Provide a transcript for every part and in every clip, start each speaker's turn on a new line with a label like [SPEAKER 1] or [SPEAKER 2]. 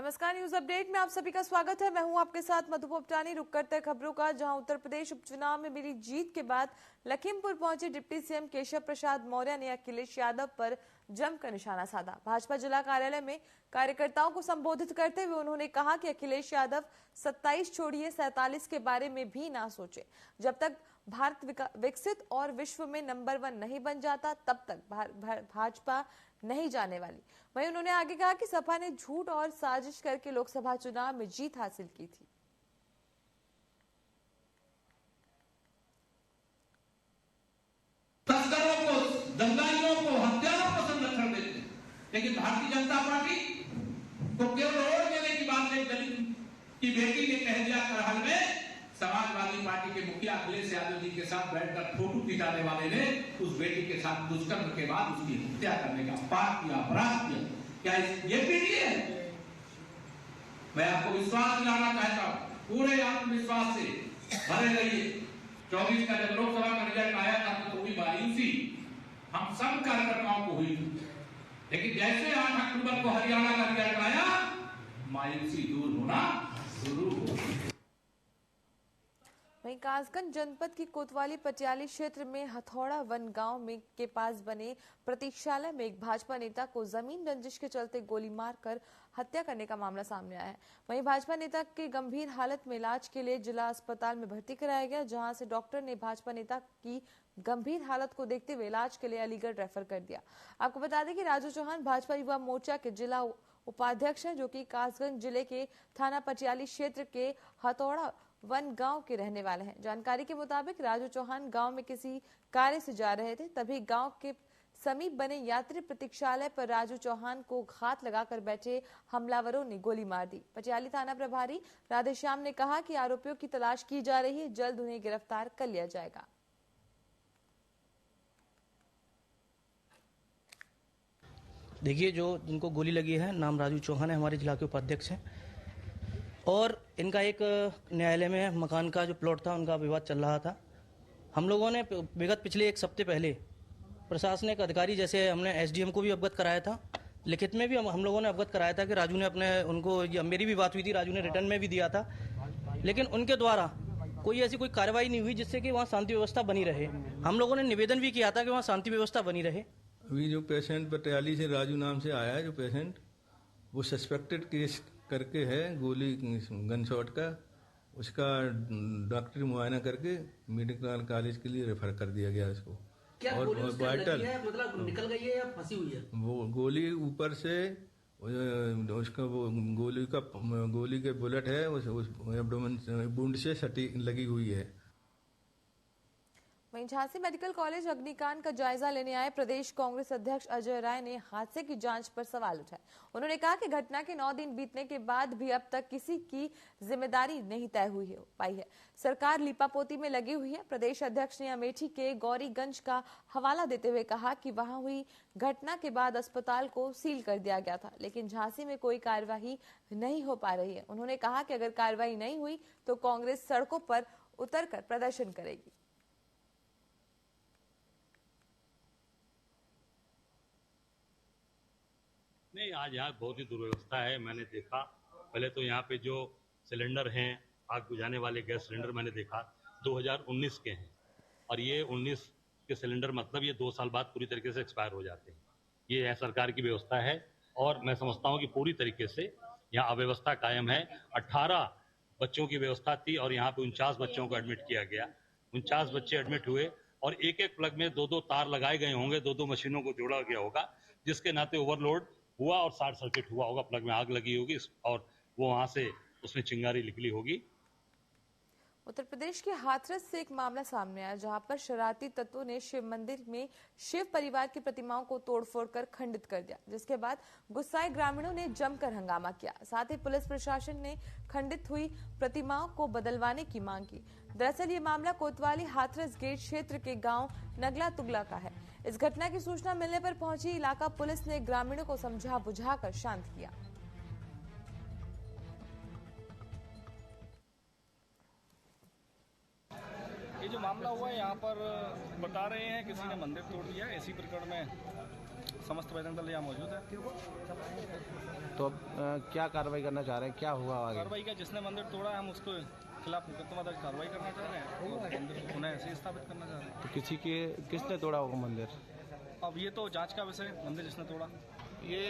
[SPEAKER 1] नमस्कार, news update में आप सभी का स्वागत है। मैं हूं आपके साथ मधु पोपटानी। रुक करते हैं खबरों का, जहां उत्तर प्रदेश उपचुनाव में मिली जीत के बाद लखीमपुर पहुंचे डिप्टी सीएम केशव प्रसाद मौर्य ने अखिलेश यादव पर जमकर निशाना साधा। भाजपा जिला कार्यालय में कार्यकर्ताओं को संबोधित करते हुए उन्होंने कहा कि अखिलेश यादव 27 छोड़िए 47 के बारे में भी ना सोचे। जब तक भारत विकसित और विश्व में नंबर 1 नहीं बन जाता तब तक भाजपा नहीं जाने वाली। वहीं उन्होंने आगे कहा कि सपा ने झूठ और साजिश करके लोकसभा चुनाव में जीत हासिल की थी।
[SPEAKER 2] तस्करों को, दंगाइयों को, हत्यारों को संरक्षण देते हैं, लेकिन भारतीय जनता पार्टी को केवल वोट देने की बात एक दलित की बेटी ने कह दिया करहल में। समाजवादी पार्टी के मुखिया अखिलेश यादव जी के साथ बैठकर फोटो खिंचाने वाले ने उस बेटी के साथ दुष्कर्म के बाद उसकी हत्या करने का पाप किया, अपराध किया। क्या ये पीढ़ी है? मैं आपको विश्वास दिलाना चाहता हूं, पूरे आत्मविश्वास से भरे रहिए। 24 का जब लोकसभा का रिजल्ट आया था तो थोड़ी मायूसी हम सब कार्यकर्ताओं को हुई, लेकिन जैसे 8 अक्टूबर को हरियाणा का रिजल्ट आया, मायूसी दूर होना शुरू हो गई।
[SPEAKER 1] वहीं कासगंज जनपद की कोतवाली पटियाली क्षेत्र में हथौड़ा वन गांव में के पास बने प्रतीक्षालय में एक भाजपा नेता को जमीन रंजिश के चलते गोली मारकर हत्या करने का मामला सामने आया है। वहीं भाजपा नेता के गंभीर हालत में इलाज के लिए जिला अस्पताल में भर्ती कराया गया, जहां से डॉक्टर ने भाजपा नेता की गंभीर हालत को देखते हुए इलाज के लिए अलीगढ़ रेफर कर दिया। आपको बता दें कि राजू चौहान भाजपा युवा मोर्चा के जिला उपाध्यक्ष हैं, जो कि कासगंज जिले के थाना पटियाली क्षेत्र के हथौड़ा वन गांव के रहने वाले हैं। जानकारी के मुताबिक राजू चौहान गांव में किसी कार्य से जा रहे थे, तभी गांव के समीप बने यात्री प्रतीक्षालय पर राजू चौहान को घात लगाकर बैठे हमलावरों ने गोली मार दी। पटियाली थाना प्रभारी राधेश्याम ने कहा कि आरोपियों की तलाश की जा रही है, जल्द उन्हें गिरफ्तार कर लिया जाएगा।
[SPEAKER 3] देखिए, जो जिनको गोली लगी है नाम राजू चौहान है, हमारे जिला के उपाध्यक्ष हैं, और इनका एक न्यायालय में मकान का जो प्लॉट था उनका विवाद चल रहा था। हम लोगों ने विगत पिछले एक हफ्ते पहले प्रशासनिक अधिकारी, जैसे हमने एसडीएम को भी अवगत कराया था, लिखित में भी हम लोगों ने अवगत कराया था कि राजू ने अपने उनको, मेरी भी बात हुई थी, राजू ने रिटर्न में भी दिया था, लेकिन उनके द्वारा कोई ऐसी कोई कार्रवाई नहीं हुई जिससे कि वहाँ शांति व्यवस्था बनी रहे। हम लोगों ने निवेदन भी किया था कि वहाँ शांति व्यवस्था बनी रहे।
[SPEAKER 4] अभी जो पेशेंट पटियाली से राजू नाम से आया है, जो पेशेंट, वो सस्पेक्टेड केस करके है, गोली गन शॉट का, उसका डॉक्टरी मुआयना करके मेडिकल कॉलेज के लिए रेफर कर दिया गया इसको।
[SPEAKER 5] क्या
[SPEAKER 4] और वाइटल
[SPEAKER 5] मतलब निकल गई है या फंसी हुई है?
[SPEAKER 4] वो गोली ऊपर से उसका वो गोली के बुलेट है उस एब्डोमेन वुंड से सटी लगी हुई है।
[SPEAKER 1] वहीं झांसी मेडिकल कॉलेज अग्निकांड का जायजा लेने आए प्रदेश कांग्रेस अध्यक्ष अजय राय ने हादसे की जांच पर सवाल उठाए। उन्होंने कहा कि घटना के 9 दिन बीतने के बाद भी अब तक किसी की जिम्मेदारी नहीं तय हुई पाई है। सरकार लीपापोती में लगी हुई है। प्रदेश अध्यक्ष ने अमेठी के गौरीगंज का हवाला देते हुए कहा कि वहां हुई घटना के बाद अस्पताल को सील कर दिया गया था, लेकिन झांसी में कोई कार्यवाही नहीं हो पा रही है। उन्होंने कहा कि अगर कार्रवाई नहीं हुई तो कांग्रेस सड़कों पर उतरकर प्रदर्शन करेगी।
[SPEAKER 6] नहीं, आज यहाँ बहुत ही दुर्व्यवस्था है। मैंने देखा, पहले तो यहाँ पे जो सिलेंडर हैं, आग बुझाने वाले गैस सिलेंडर, मैंने देखा 2019 के हैं, और ये 19 के सिलेंडर मतलब ये 2 साल बाद पूरी तरीके से एक्सपायर हो जाते हैं। ये सरकार की व्यवस्था है, और मैं समझता हूँ कि पूरी तरीके से यहाँ अव्यवस्था कायम है। 18 बच्चों की व्यवस्था थी और यहाँ पे 49 बच्चों को एडमिट किया गया। 49 बच्चे एडमिट हुए और एक एक प्लग में 2-2 तार लगाए गए होंगे, 2-2 मशीनों को जोड़ा गया होगा, जिसके नाते ओवरलोड हुआ और शॉर्ट सर्किट हुआ होगा, प्लग में आग लगी होगी और वो वहां से उसमें चिंगारी निकली होगी।
[SPEAKER 1] उत्तर प्रदेश के हाथरस से एक मामला सामने आया, जहां पर शरारती तत्वों ने शिव मंदिर में शिव परिवार की प्रतिमाओं को तोड़फोड़ कर खंडित कर दिया, जिसके बाद गुस्साए ग्रामीणों ने जमकर हंगामा किया। साथ ही पुलिस प्रशासन ने खंडित हुई प्रतिमाओं को बदलवाने की मांग की। दरअसल ये मामला कोतवाली हाथरस गेट क्षेत्र के गांव नगला तुगला का है। इस घटना की सूचना मिलने पर पहुंची इलाका पुलिस ने ग्रामीणों को समझा बुझाकर शांत किया।
[SPEAKER 7] ये जो मामला हुआ है, यहाँ पर बता रहे हैं किसी ने मंदिर तोड़ दिया। इसी प्रकरण में समस्त बजरंग दल यहाँ मौजूद है।
[SPEAKER 8] तो अब क्या कार्रवाई करना चाह रहे हैं, क्या हुआ आगे?
[SPEAKER 7] कार्रवाई का जिसने मंदिर तोड़ा हम उसको खिलाफ मुकदमा दर्ज कार्रवाई करना चाह रहे हैं और मंदिर पुनः ऐसे स्थापित करना चाह रहे हैं।
[SPEAKER 8] तो किसने तोड़ा होगा मंदिर?
[SPEAKER 7] अब ये तो जांच का विषय, मंदिर जिसने तोड़ा।
[SPEAKER 9] ये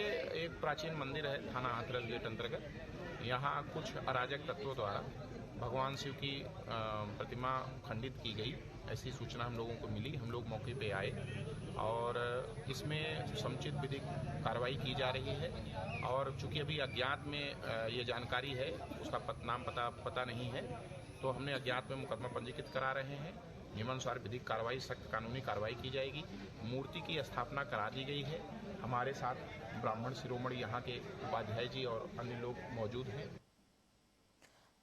[SPEAKER 9] एक प्राचीन मंदिर है थाना हाथरस गेट अंतर्गत। यहाँ कुछ अराजक तत्वों द्वारा भगवान शिव की प्रतिमा खंडित की गई, ऐसी सूचना हम लोगों को मिली। हम लोग मौके पे आए और इसमें समुचित विधिक कार्रवाई की जा रही है। और चूंकि अभी अज्ञात में ये जानकारी है, उसका नाम पता नहीं है, तो हमने अज्ञात में मुकदमा पंजीकृत करा रहे हैं। नियमानुसार विधिक कार्रवाई, सख्त कानूनी कार्रवाई की जाएगी। मूर्ति की स्थापना करा दी गई है। हमारे साथ ब्राह्मण शिरोमणि यहाँ के उपाध्याय जी और अन्य लोग मौजूद हैं।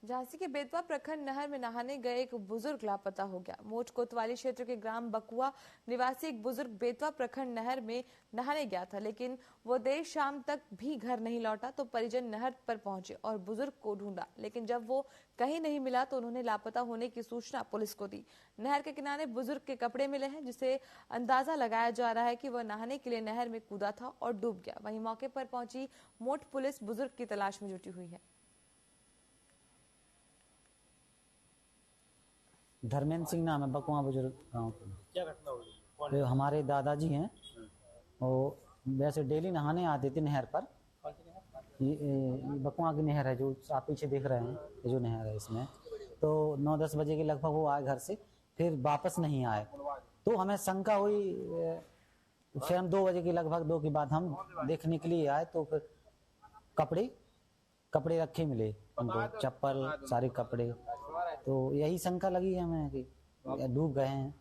[SPEAKER 1] झांसी के बेतवा प्रखंड नहर में नहाने गए एक बुजुर्ग लापता हो गया। मोच कोतवाली क्षेत्र के ग्राम बकुआ निवासी एक बुजुर्ग बेतवा प्रखंड नहर में नहाने गया था, लेकिन वो देर शाम तक भी घर नहीं लौटा तो परिजन नहर पर पहुंचे और बुजुर्ग को ढूंढा, लेकिन जब वो कहीं नहीं मिला तो उन्होंने लापता होने की सूचना पुलिस को दी। नहर के किनारे बुजुर्ग के कपड़े मिले हैं, जिसे अंदाजा लगाया जा रहा है कि वह नहाने के लिए नहर में कूदा था और डूब गया। वहीं मौके पर पहुंची मोट पुलिस बुजुर्ग की तलाश में जुटी हुई है।
[SPEAKER 10] धर्मेंद्र सिंह नाम है, बकुआ बुजुर्ग गाँव के।
[SPEAKER 5] क्या घटना हुई?
[SPEAKER 10] तो हमारे दादाजी हैं, वो वैसे डेली नहाने आते थे नहर पर। ये बकुआ की नहर है जो आप पीछे देख रहे हैं, ये जो नहर है इसमें। तो 9-10 बजे के लगभग वो आए घर से, फिर वापस नहीं आए। तो हमें शंका हुई, फिर हम 2 बजे के लगभग 2 के बाद हम देखने के लिए आए तो फिर कपड़े रखे मिले उनको, चप्पल, सारे कपड़े। तो यही शंका लगी है हमें कि डूब गए हैं।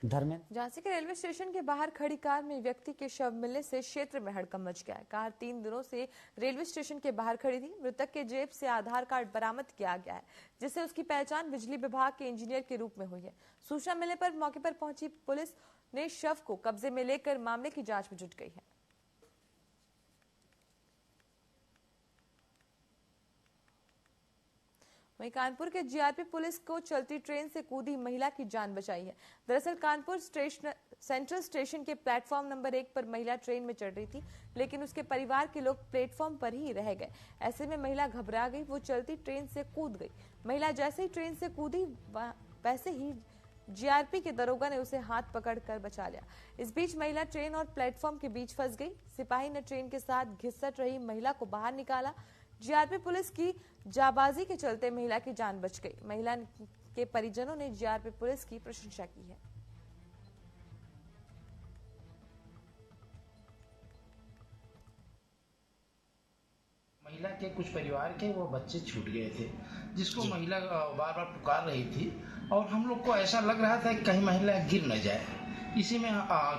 [SPEAKER 10] धर्मेंद्र।
[SPEAKER 1] झांसी के रेलवे स्टेशन के बाहर खड़ी कार में व्यक्ति के शव मिलने से क्षेत्र में हड़कंप मच गया है। कार 3 दिनों से रेलवे स्टेशन के बाहर खड़ी थी। मृतक के जेब से आधार कार्ड बरामद किया गया है, जिससे उसकी पहचान बिजली विभाग के इंजीनियर के रूप में हुई है। सूचना मिलने पर मौके पर पहुंची पुलिस ने शव को कब्जे में लेकर मामले की जांच में जुट गई है। वहीं कानपुर के जीआरपी पुलिस को चलती ट्रेन से कूदी महिला की जान बचाई है। दरअसल कानपुर सेंट्रल स्टेशन के प्लेटफॉर्म नंबर 1 पर महिला ट्रेन में चढ़ रही थी, लेकिन उसके परिवार के लोग प्लेटफॉर्म पर ही रह गए। ऐसे में महिला घबरा गई, वो चलती ट्रेन से कूद गई। महिला जैसे ही ट्रेन से कूदी, वैसे ही जीआरपी के दरोगा ने उसे हाथ पकड़कर बचा लिया। इस बीच महिला ट्रेन और प्लेटफॉर्म के बीच फंस गई। सिपाही ने ट्रेन के साथ घिसट रही महिला को बाहर निकाला। जीआरपी पुलिस की जाबाजी के चलते महिला की जान बच गई। महिला के परिजनों ने जीआरपी पुलिस की प्रशंसा की है।
[SPEAKER 11] महिला के कुछ परिवार के वो बच्चे छूट गए थे, जिसको महिला बार बार पुकार रही थी और हम लोग को ऐसा लग रहा था कि कहीं महिला गिर न जाए। इसी में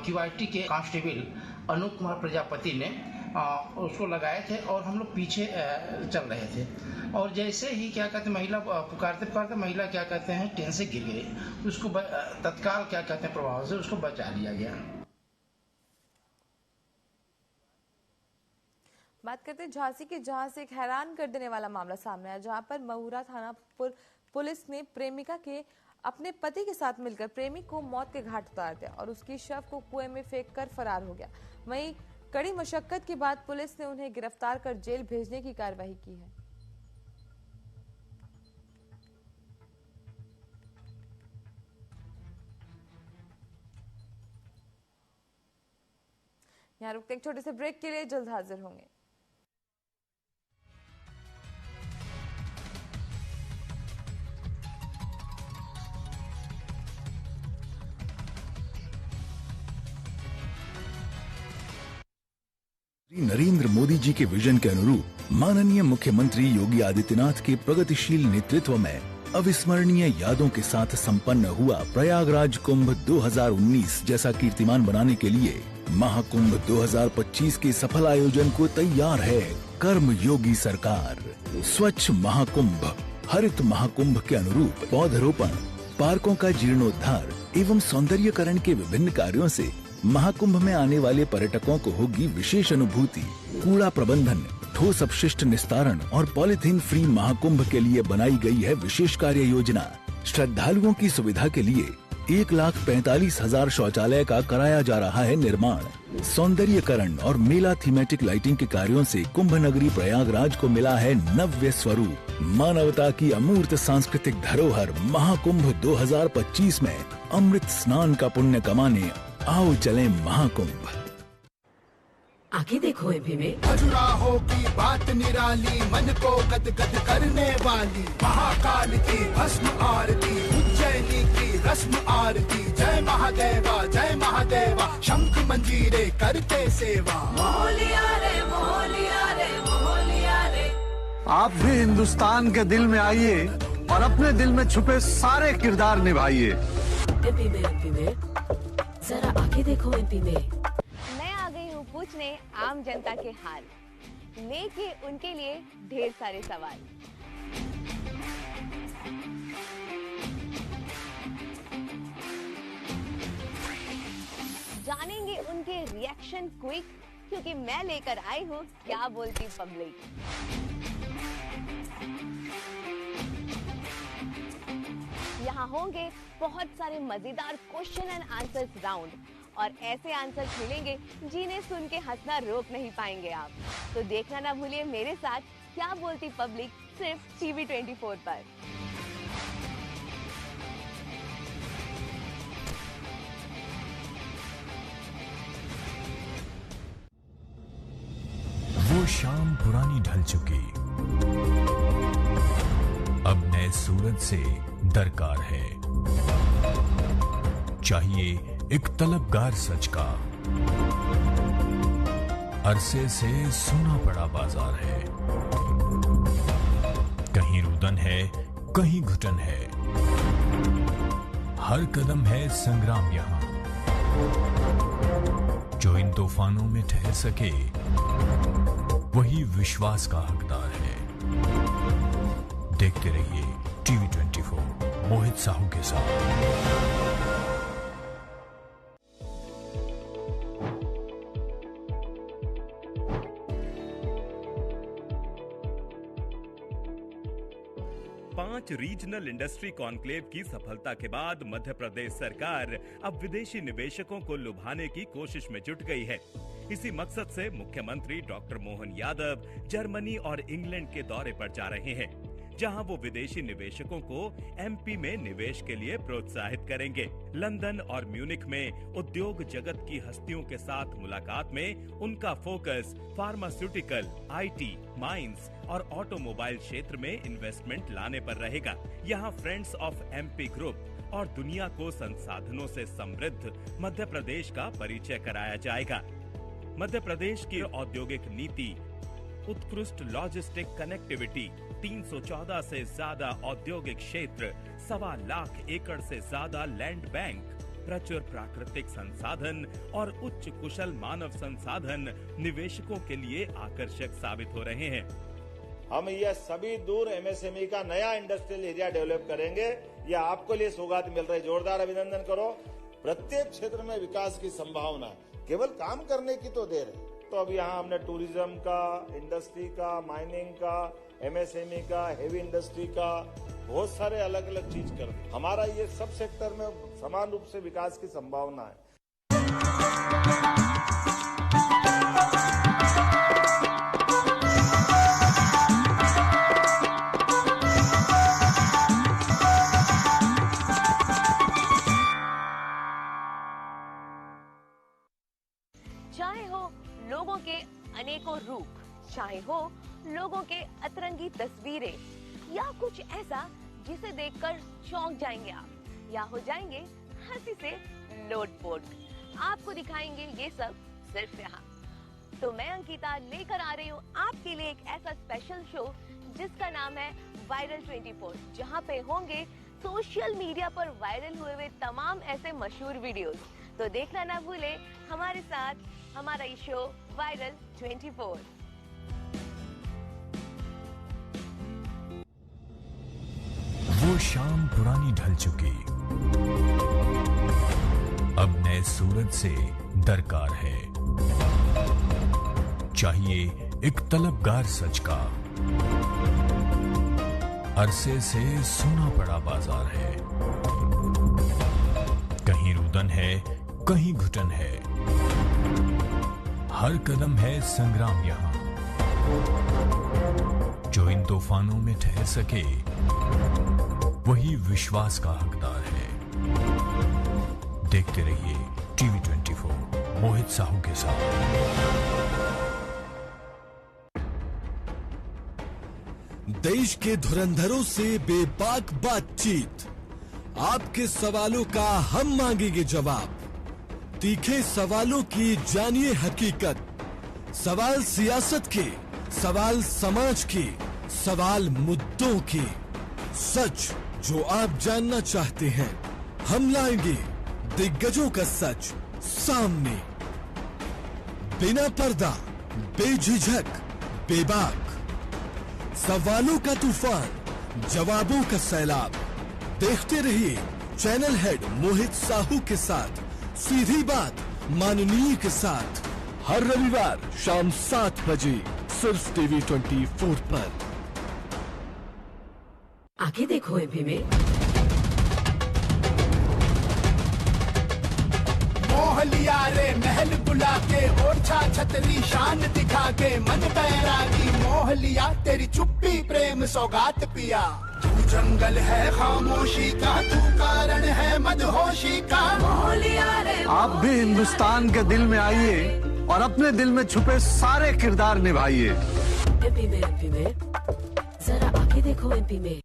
[SPEAKER 11] क्यूआरटी के कांस्टेबल अनूप कुमार प्रजापति ने उसको लगाए थे और हम लोग पीछे चल रहे थे। और जैसे ही क्या कहते हैं, महिला पुकारते महिला क्या कहते हैं ट्रेन से गिर गई। उसको तत्काल क्या कहते हैं प्रभाव से उसको बचा लिया गया।
[SPEAKER 1] बात करते हैं झांसी के, जहां से एक हैरान कर देने वाला मामला सामने आया, जहां पर महुरा थाना पुलिस ने प्रेमिका के अपने पति के साथ मिलकर प्रेमी को मौत के घाट उतार दिया और उसकी शव को कुएं में फेंककर फरार हो गया। वहीं कड़ी मशक्कत के बाद पुलिस ने उन्हें गिरफ्तार कर जेल भेजने की कार्रवाई की है। यहाँ रुकते एक छोटे से ब्रेक के लिए, जल्द हाजिर होंगे।
[SPEAKER 12] नरेंद्र मोदी जी के विजन के अनुरूप माननीय मुख्यमंत्री योगी आदित्यनाथ के प्रगतिशील नेतृत्व में अविस्मरणीय यादों के साथ संपन्न हुआ प्रयागराज कुंभ 2019 जैसा कीर्तिमान बनाने के लिए महाकुंभ 2025 के सफल आयोजन को तैयार है कर्म योगी सरकार। स्वच्छ महाकुंभ, हरित महाकुंभ के अनुरूप पौधरोपण, पार्कों का जीर्णोद्धार एवं सौंदर्यीकरण के विभिन्न कार्यों से महाकुंभ में आने वाले पर्यटकों को होगी विशेष अनुभूति। कूड़ा प्रबंधन, ठोस अपशिष्ट निस्तारण और पॉलीथीन फ्री महाकुंभ के लिए बनाई गई है विशेष कार्य योजना। श्रद्धालुओं की सुविधा के लिए 1,45,000 शौचालय का कराया जा रहा है निर्माण। सौंदर्यकरण और मेला थीमेटिक लाइटिंग के कार्यों से कुंभ नगरी प्रयागराज को मिला है नव्य स्वरूप। मानवता की अमूर्त सांस्कृतिक धरोहर महाकुंभ 2025 में अमृत स्नान का पुण्य कमाने आओ चलें महाकुंभ।
[SPEAKER 13] आगे देखो एमपी में
[SPEAKER 14] खजुराहो की बात निराली, मन को गदगद करने वाली, महाकाल की भस्म आरती, उज्जैनी की रस्म आरती, जय महादेवा शंख मंजीरे करते सेवा।
[SPEAKER 13] मोहलिया रे मोहलिया रे मोहलिया रे।
[SPEAKER 15] आप भी हिंदुस्तान के दिल में आइए और अपने दिल में छुपे सारे किरदार निभाइए।
[SPEAKER 13] एमपी में जरा आगे देखो एमपी में।
[SPEAKER 16] मैं आ गई हूँ पूछने आम जनता के हाल, लेके उनके लिए ढेर सारे सवाल। जानेंगे उनके रिएक्शन क्विक, क्योंकि मैं लेकर आई हूँ क्या बोलती पब्लिक। यहाँ होंगे बहुत सारे मजेदार क्वेश्चन एंड आंसर्स राउंड, और ऐसे आंसर्स मिलेंगे जिन्हें सुन के हंसना रोक नहीं पाएंगे आप। तो देखना ना भूलिए मेरे साथ क्या बोलती पब्लिक, सिर्फ टीवी 24 पर।
[SPEAKER 12] वो शाम पुरानी ढल चुकी, अब नए सूरज से दरकार है। चाहिए एक तलबगार सच का, अरसे से सुना पड़ा बाजार है। कहीं रुदन है, कहीं घुटन है, हर कदम है संग्राम यहाँ। जो इन तूफानों में ठहर सके वही विश्वास का हकदार है। देखते रहिए टीवी 24 मोहित साहू के साथ।
[SPEAKER 17] रीजनल इंडस्ट्री कॉन्क्लेव की सफलता के बाद मध्य प्रदेश सरकार अब विदेशी निवेशकों को लुभाने की कोशिश में जुट गई है। इसी मकसद से मुख्यमंत्री डॉक्टर मोहन यादव जर्मनी और इंग्लैंड के दौरे पर जा रहे हैं, जहां वो विदेशी निवेशकों को एमपी में निवेश के लिए प्रोत्साहित करेंगे। लंदन और म्यूनिख में उद्योग जगत की हस्तियों के साथ मुलाकात में उनका फोकस फार्मास्यूटिकल, आईटी, माइंस और ऑटोमोबाइल क्षेत्र में इन्वेस्टमेंट लाने पर रहेगा। यहाँ फ्रेंड्स ऑफ एमपी ग्रुप और दुनिया को संसाधनों से समृद्ध मध्य प्रदेश का परिचय कराया जाएगा। मध्य प्रदेश की औद्योगिक नीति, उत्कृष्ट लॉजिस्टिक कनेक्टिविटी, 314 से ज्यादा औद्योगिक क्षेत्र, 1.25 लाख एकड़ से ज्यादा लैंड बैंक, प्रचुर प्राकृतिक संसाधन और उच्च कुशल मानव संसाधन निवेशकों के लिए आकर्षक साबित हो रहे हैं।
[SPEAKER 18] हम यह सभी दूर एमएसएमई का नया इंडस्ट्रियल एरिया डेवलप करेंगे। यह आपको लिए सौगात मिल रही, जोरदार अभिनंदन करो। प्रत्येक क्षेत्र में विकास की संभावना, केवल काम करने की तो देर है। तो अब यहाँ हमने टूरिज्म का, इंडस्ट्री का, माइनिंग का, एमएसएमई का, हेवी इंडस्ट्री का, बहुत सारे अलग अलग चीज कर दी। हमारा ये सब सेक्टर में समान रूप से विकास की संभावना है।
[SPEAKER 16] चाहे हो लोगों के अनेकों रूप, चाहे हो लोगों के अतरंगी तस्वीरें, या कुछ ऐसा जिसे देखकर चौंक जाएंगे आप, या हो जाएंगे हंसी से लोटपोट। आपको दिखाएंगे ये सब सिर्फ यहाँ। तो मैं अंकिता लेकर आ रही हूँ आपके लिए एक ऐसा स्पेशल शो जिसका नाम है वायरल 24, जहाँ पे होंगे सोशल मीडिया पर वायरल हुए तमाम ऐसे मशहूर वीडियोस। तो देखना ना भूले हमारे साथ हमारा ये शो वायरल 24।
[SPEAKER 12] वो शाम पुरानी ढल चुकी, अब नए सूरज से दरकार है। चाहिए एक तलबगार सच का, अरसे से सुना पड़ा बाजार है। कहीं घुटन है, हर कदम है संग्राम यहाँ। जो इन तूफानों में ठहर सके वही विश्वास का हकदार है। देखते रहिए टीवी 24 मोहित साहू के साथ।
[SPEAKER 19] देश के धुरंधरों से बेबाक बातचीत, आपके सवालों का हम मांगेंगे जवाब। तीखे सवालों की जानिए हकीकत, सवाल सियासत के, सवाल समाज के, सवाल मुद्दों के, सच जो आप जानना चाहते हैं हम लाएंगे दिग्गजों का सच सामने। बिना पर्दा, बेझिझक, बेबाक, सवालों का तूफान, जवाबों का सैलाब। देखते रहिए चैनल हेड मोहित साहू के साथ सीधी बात माननीय के साथ, हर रविवार शाम 7 बजे सिर्फ टीवी 24 पर।
[SPEAKER 13] आके देखो एमपी में।
[SPEAKER 14] मोह लिया रे महल बुला के, ओढ़ा छतरी शान दिखा के, मन बैरागी मोह लिया, तेरी चुप्पी प्रेम सौगात पिया। तू जंगल है खामोशी का, तू कारण है मदहोशी का। मोह लिया रे।
[SPEAKER 15] आप भी हिंदुस्तान के दिल में आइए और अपने दिल में छुपे सारे किरदार निभाइए।
[SPEAKER 13] एमपी में जरा आके देखो एमपी में।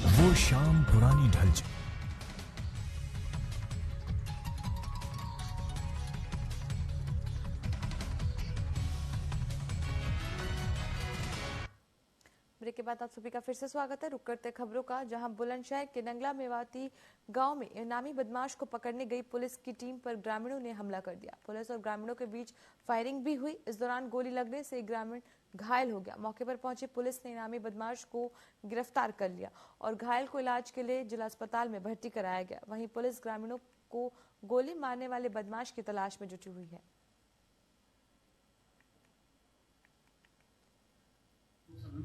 [SPEAKER 12] वो शाम पुरानी ढल चुकी।
[SPEAKER 1] ब्रेक के बाद आप सभी का फिर से स्वागत है। रुक करते खबरों का, जहां बुलंदशहर के नंगला मेवाती गांव में इनामी बदमाश को पकड़ने गई पुलिस की टीम पर ग्रामीणों ने हमला कर दिया। पुलिस और ग्रामीणों के बीच फायरिंग भी हुई। इस दौरान गोली लगने से एक ग्रामीण घायल हो गया। मौके पर पहुंची पुलिस ने इनामी बदमाश को गिरफ्तार कर लिया और घायल को इलाज के लिए जिला अस्पताल में भर्ती कराया गया। वहीं पुलिस ग्रामीणों को गोली मारने वाले बदमाश की तलाश में जुटी हुई है।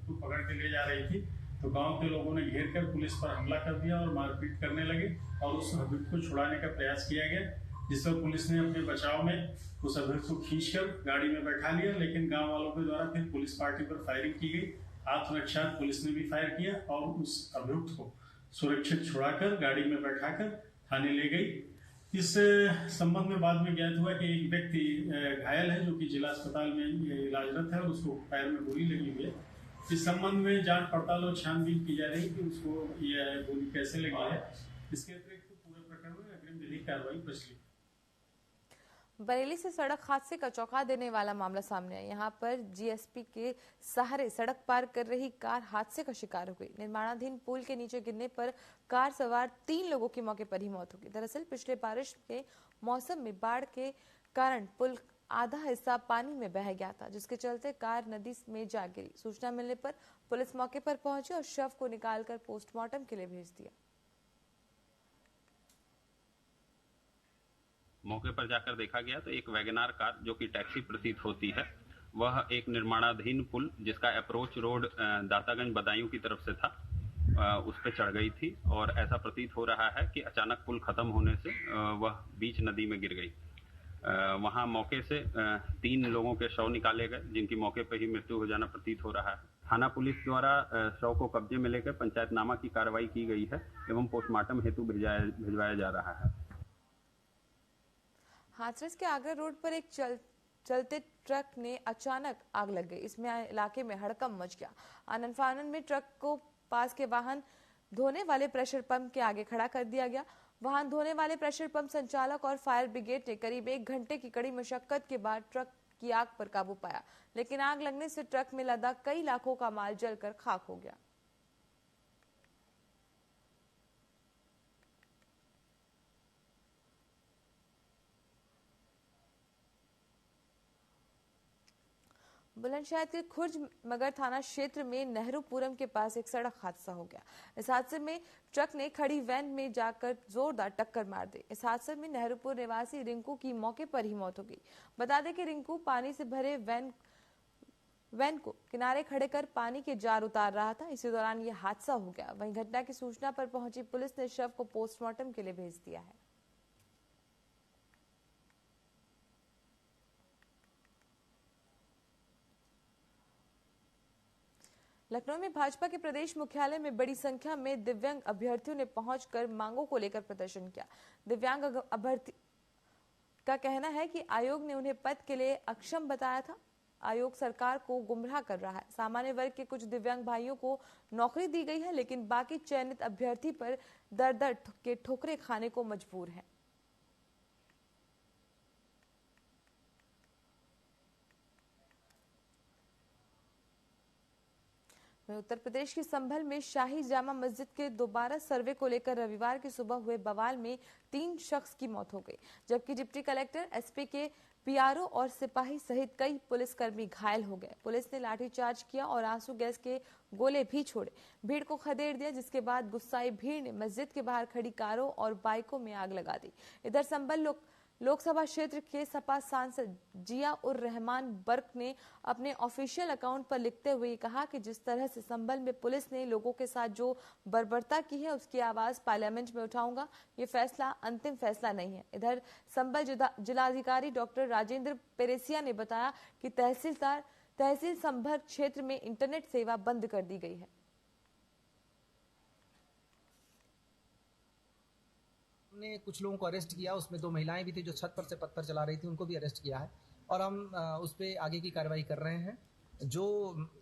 [SPEAKER 20] को पकड़ के ले जा रही थी तो गांव के लोगों ने घेर कर पुलिस पर हमला कर दिया और मारपीट करने लगे और उस अभियुक्त को छुड़ाने का प्रयास किया गया, जिस पर पुलिस ने अपने बचाव में उस अभियुक्त को खींचकर गाड़ी में बैठा लिया। लेकिन गांव वालों के द्वारा फिर पुलिस पार्टी पर फायरिंग की गई। आत्मरक्षार्थ पुलिस ने भी फायर किया और उस अभियुक्त को सुरक्षित छुड़ाकर गाड़ी में बैठाकर थाने ले गई। इस संबंध में बाद में ज्ञात हुआ कि एक व्यक्ति घायल है जो कि जिला अस्पताल में इलाजरत है और उसको पैर में गोली लगी हुई है। इस संबंध में जांच पड़ताल और छानबीन की जा रही है कि उसको यह गोली कैसे लगी है। इसके अतिरिक्त पूरे प्रकरण में अग्रिम विधिक कार्रवाई प्रचलित।
[SPEAKER 1] बरेली से सड़क हादसे का चौंका देने वाला मामला सामने आया। यहाँ पर जीएसपी के सहारे सड़क पार कर रही कार हादसे का शिकार हो गई। निर्माणाधीन पुल के नीचे गिरने पर कार सवार 3 लोगों की मौके पर ही मौत हो गई। दरअसल पिछले बारिश के मौसम में बाढ़ के कारण पुल आधा हिस्सा पानी में बह गया था, जिसके चलते कार नदी में जा गिरी। सूचना मिलने पर पुलिस मौके पर पहुंची और शव को निकालकर पोस्टमार्टम के लिए भेज दिया।
[SPEAKER 21] मौके पर जाकर देखा गया तो एक वैगनार कार जो कि टैक्सी प्रतीत होती है, वह एक निर्माणाधीन पुल जिसका अप्रोच रोड दातागंज बदायूं की तरफ से था, उस पर चढ़ गई थी और ऐसा प्रतीत हो रहा है कि अचानक पुल खत्म होने से वह बीच नदी में गिर गई। वहां मौके से 3 लोगों के शव निकाले गए, जिनकी मौके पर ही मृत्यु हो जाना प्रतीत हो रहा है। थाना पुलिस द्वारा शव को कब्जे में लेकर पंचायतनामा की कार्रवाई की गई है एवं पोस्टमार्टम हेतु भिजवाया जा रहा है।
[SPEAKER 1] हाथरस के आगरा रोड पर एक चलते ट्रक ने अचानक आग लग गई। इसमें इलाके में हड़कंप मच गया। आनन फानन में ट्रक को पास के वाहन धोने वाले प्रेशर पंप के आगे खड़ा कर दिया गया। वाहन धोने वाले प्रेशर पंप संचालक और फायर ब्रिगेड ने करीब 1 घंटे की कड़ी मशक्कत के बाद ट्रक की आग पर काबू पाया, लेकिन आग लगने से ट्रक में लदा कई लाखों का माल जलकर खाक हो गया। बुलंदशहर के खुर्ज मगर थाना क्षेत्र में नेहरूपुरम के पास एक सड़क हादसा हो गया। इस हादसे में ट्रक ने खड़ी वैन में जाकर जोरदार टक्कर मार दी। इस हादसे में नेहरूपुर निवासी रिंकू की मौके पर ही मौत हो गई। बता दें कि रिंकू पानी से भरे वैन को किनारे खड़े कर पानी के जार उतार रहा था। इसी दौरान यह हादसा हो गया। वहीं घटना की सूचना पर पहुंची पुलिस ने शव को पोस्टमार्टम के लिए भेज दिया है। लखनऊ में भाजपा के प्रदेश मुख्यालय में बड़ी संख्या में दिव्यांग अभ्यर्थियों ने पहुंचकर मांगों को लेकर प्रदर्शन किया। दिव्यांग अभ्यर्थी का कहना है कि आयोग ने उन्हें पद के लिए अक्षम बताया था। आयोग सरकार को गुमराह कर रहा है। सामान्य वर्ग के कुछ दिव्यांग भाइयों को नौकरी दी गई है, लेकिन बाकी चयनित अभ्यर्थी पर दर दर के ठोकरें खाने को मजबूर हैं। उत्तर प्रदेश के संभल में शाही जामा मस्जिद के दोबारा सर्वे को लेकर रविवार की सुबह हुए बवाल में 3 शख्स की मौत हो गई, जबकि डिप्टी कलेक्टर, एसपी के पीआरओ और सिपाही सहित कई पुलिसकर्मी घायल हो गए। पुलिस ने लाठीचार्ज किया और आंसू गैस के गोले भी छोड़े, भीड़ को खदेड़ दिया, जिसके बाद गुस्साई भीड़ ने मस्जिद के बाहर खड़ी कारों और बाइकों में आग लगा दी। इधर संभल लोकसभा क्षेत्र के सपा सांसद जिया उर रहमान बर्क ने अपने ऑफिशियल अकाउंट पर लिखते हुए कहा कि जिस तरह से संभल में पुलिस ने लोगों के साथ जो बर्बरता की है, उसकी आवाज पार्लियामेंट में उठाऊंगा। ये फैसला अंतिम फैसला नहीं है। इधर संभल जिलाधिकारी डॉक्टर राजेंद्र पेरेसिया ने बताया कि तहसील संभल क्षेत्र में इंटरनेट सेवा बंद कर दी गई है।
[SPEAKER 2] हमने कुछ लोगों को अरेस्ट किया, उसमें 2 महिलाएं भी थी जो छत पर से पत्थर चला रही थी, उनको भी अरेस्ट किया है और हम उस पर आगे की कार्रवाई कर रहे हैं। जो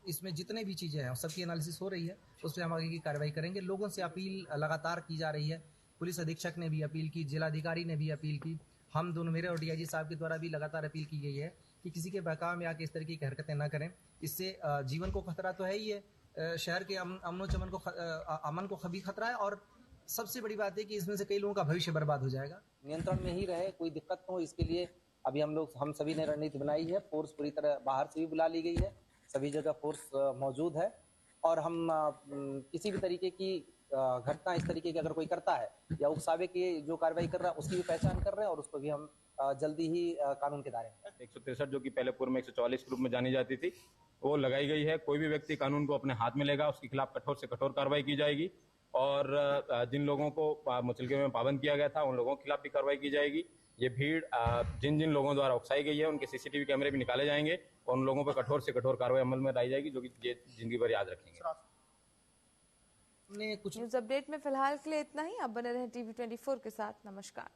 [SPEAKER 2] इसमें जितने भी चीज़ें हैं सबकी एनालिसिस हो रही है, उस पर हम आगे की कार्रवाई करेंगे। लोगों से अपील लगातार की जा रही है, पुलिस अधीक्षक ने भी अपील की, जिलाधिकारी ने भी अपील की, हम दोनों मेरे और डीआईजी साहब के द्वारा भी लगातार अपील की गई है कि किसी के बहकावे में आके इस तरीके की हरकतें ना करें। इससे जीवन को खतरा तो है ही है, शहर के अमन को भी खतरा है और सबसे बड़ी बात है कि इसमें से कई लोगों का भविष्य बर्बाद हो जाएगा।
[SPEAKER 22] नियंत्रण में ही रहे, कोई दिक्कत न हो, इसके लिए अभी हम सभी ने रणनीति बनाई है। फोर्स पूरी तरह बाहर से भी बुला ली गई है, सभी जगह फोर्स मौजूद है और हम किसी भी तरीके की घटना इस तरीके की अगर कोई करता है या उकसावे की जो कार्रवाई कर रहा है उसकी भी पहचान कर रहे हैं और उसको भी हम जल्दी ही कानून के दायरे में
[SPEAKER 23] 163 जो कि पहले पूर्व में 144 ग्रुप में जानी जाती थी वो लगाई गई है। कोई भी व्यक्ति कानून को अपने हाथ में लेगा उसके खिलाफ कठोर से कठोर कार्रवाई की जाएगी और जिन लोगों को मुचलके में पाबंद किया गया था उन लोगों के खिलाफ भी कार्रवाई की जाएगी। ये भीड़ जिन लोगों द्वारा उकसाई गई है उनके सीसीटीवी कैमरे भी निकाले जाएंगे और उन लोगों पर कठोर से कठोर कार्रवाई अमल में लाई जाएगी जो कि जिंदगी भर याद रखेंगे।
[SPEAKER 1] न्यूज अपडेट में फिलहाल के लिए इतना ही। अब बने रहें TV24 के साथ। नमस्कार।